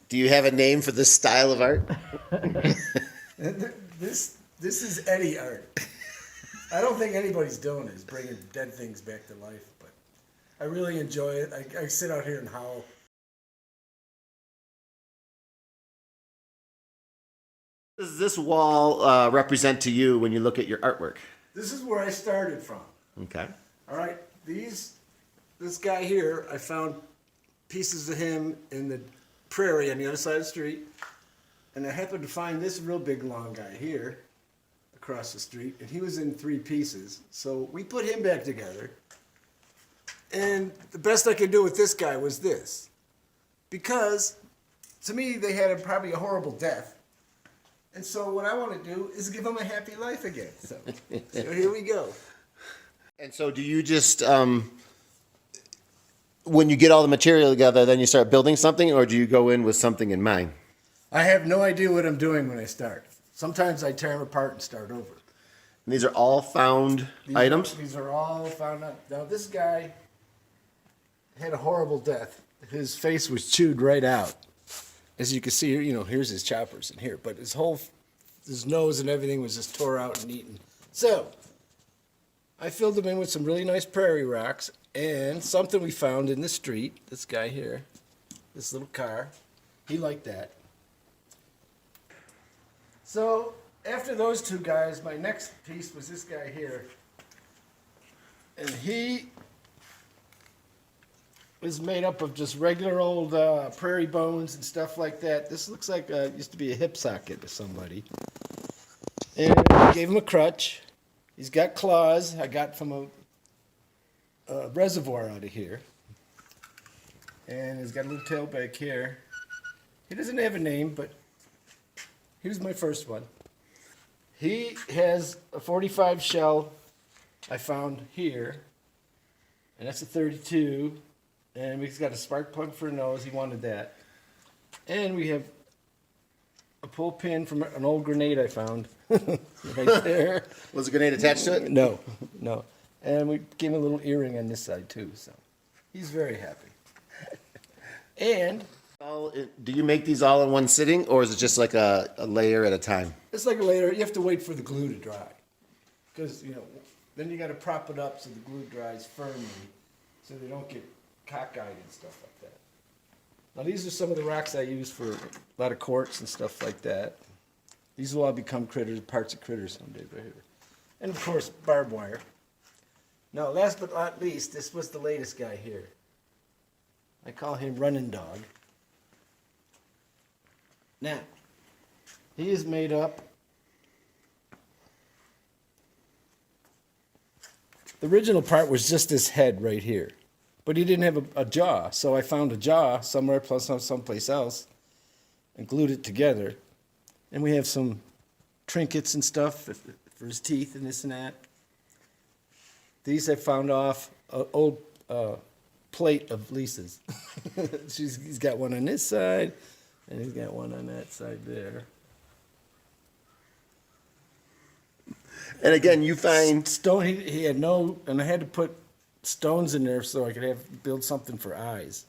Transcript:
Do you have a name for this style of art? This is Eddie art. I don't think anybody's doing it, is bringing dead things back to life, but I really enjoy it. I sit out here and howl. What does this wall represent to you when you look at your artwork? This is where I started from. Okay. All right, this guy here, I found pieces of him in the prairie on the other side of the street, and I happened to find this real big long guy here across the street, and he was in 3 pieces. So we put him back together, and the best I could do with this guy was this, because to me they had probably a horrible death, and so what I want to do is give him a happy life again. So here we go. And so do you just, when you get all the material together, then you start building something, or do you go in with something in mind? I have no idea what I'm doing when I start. Sometimes I tear them apart and start over. And these are all found items? These are all found out. Now this guy had a horrible death. His face was chewed right out. As you can see, here's his choppers in here, but his nose and everything was just tore out and eaten. So I filled them in with some really nice prairie rocks and something we found in the street. This guy here, this little car, he liked that. So after those 2 guys, my next piece was this guy here. And he is made up of just regular old prairie bones and stuff like that. This looks like used to be a hip socket to somebody. And I gave him a crutch. He's got claws I got from a reservoir out of here. And he's got a little tail back here. He doesn't have a name, but here's my first one. He has a 45 shell I found here, and that's a 32. And he's got a spark plug for a nose. He wanted that. And we have a pull pin from an old grenade I found right there. Was the grenade attached to it? No. And we gave him a little earring on this side too. So he's very happy. And Do you make these all in one sitting, or is it just like a layer at a time? it's like a layer. You have to wait for the glue to dry, because then you got to prop it up so the glue dries firmly, so they don't get cockeyed and stuff like that. Now these are some of the rocks I use for a lot of quartz and stuff like that. These will all become parts of critters someday right here. And of course, barbed wire. Now last but not least, this was the latest guy here. I call him Running Dog. Now, he is made up. The original part was just this head right here. But he didn't have a jaw, so I found a jaw somewhere plus someplace else and glued it together. And we have some trinkets and stuff for his teeth and this and that. These I found off an old plate of Lisa's. He's got one on this side, and he's got one on that side there. And again, you find Stone. He had no, and I had to put stones in there so I could build something for eyes.